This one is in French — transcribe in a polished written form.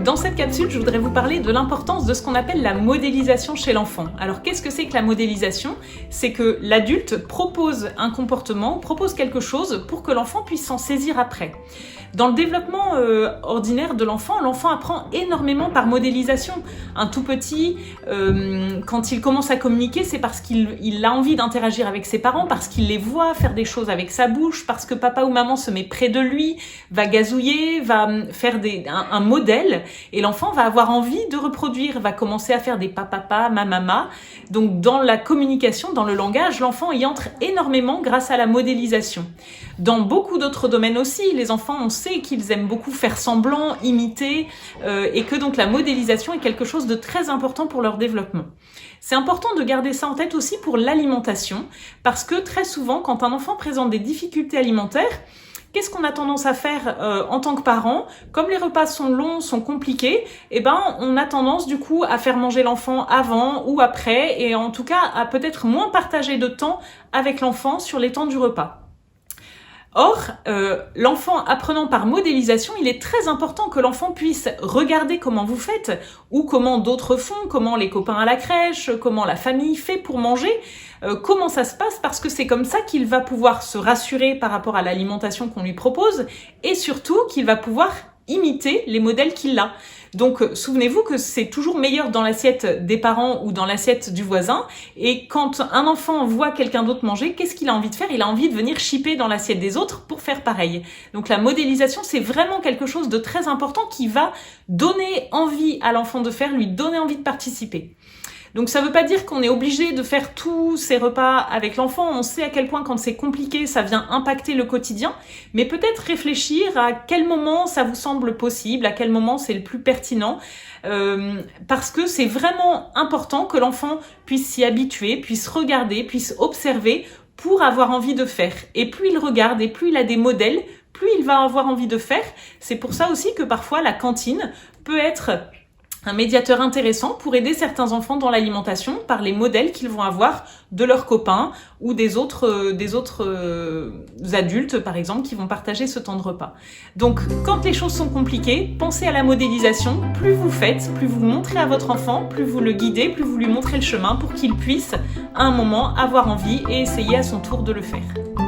Dans cette capsule, je voudrais vous parler de l'importance de ce qu'on appelle la modélisation chez l'enfant. Alors qu'est-ce que c'est que la modélisation? C'est que l'adulte propose un comportement, propose quelque chose pour que l'enfant puisse s'en saisir après. Dans le développement ordinaire de l'enfant apprend énormément par modélisation. Un tout petit, quand il commence à communiquer, c'est parce qu'il a envie d'interagir avec ses parents, parce qu'il les voit faire des choses avec sa bouche, parce que papa ou maman se met près de lui, va gazouiller, va faire un modèle, et l'enfant va avoir envie de reproduire, va commencer à faire des papa, mama. Donc dans la communication, dans le langage, l'enfant y entre énormément grâce à la modélisation. Dans beaucoup d'autres domaines aussi, les enfants, on sait qu'ils aiment beaucoup faire semblant, imiter, et que donc la modélisation est quelque chose de très important pour leur développement. C'est important de garder ça en tête aussi pour l'alimentation, parce que très souvent, quand un enfant présente des difficultés alimentaires, qu'est-ce qu'on a tendance à faire en tant que parent? Comme les repas sont longs, sont compliqués, on a tendance du coup à faire manger l'enfant avant ou après, et en tout cas à peut-être moins partager de temps avec l'enfant sur les temps du repas. Or, l'enfant apprenant par modélisation, il est très important que l'enfant puisse regarder comment vous faites, ou comment d'autres font, comment les copains à la crèche, comment la famille fait pour manger, comment ça se passe, parce que c'est comme ça qu'il va pouvoir se rassurer par rapport à l'alimentation qu'on lui propose, et surtout qu'il va pouvoir imiter les modèles qu'il a. Donc souvenez-vous que c'est toujours meilleur dans l'assiette des parents ou dans l'assiette du voisin, et quand un enfant voit quelqu'un d'autre manger, qu'est-ce qu'il a envie de faire? Il a envie de venir chipper dans l'assiette des autres pour faire pareil. Donc la modélisation, c'est vraiment quelque chose de très important qui va donner envie à l'enfant de faire, lui donner envie de participer. Donc ça ne veut pas dire qu'on est obligé de faire tous ces repas avec l'enfant. On sait à quel point quand c'est compliqué, ça vient impacter le quotidien. Mais peut-être réfléchir à quel moment ça vous semble possible, à quel moment c'est le plus pertinent. Parce que c'est vraiment important que l'enfant puisse s'y habituer, puisse regarder, puisse observer pour avoir envie de faire. Et plus il regarde et plus il a des modèles, plus il va avoir envie de faire. C'est pour ça aussi que parfois la cantine peut être un médiateur intéressant pour aider certains enfants dans l'alimentation par les modèles qu'ils vont avoir de leurs copains ou des autres adultes, par exemple, qui vont partager ce temps de repas. Donc, quand les choses sont compliquées, pensez à la modélisation. Plus vous faites, plus vous montrez à votre enfant, plus vous le guidez, plus vous lui montrez le chemin pour qu'il puisse, à un moment, avoir envie et essayer à son tour de le faire.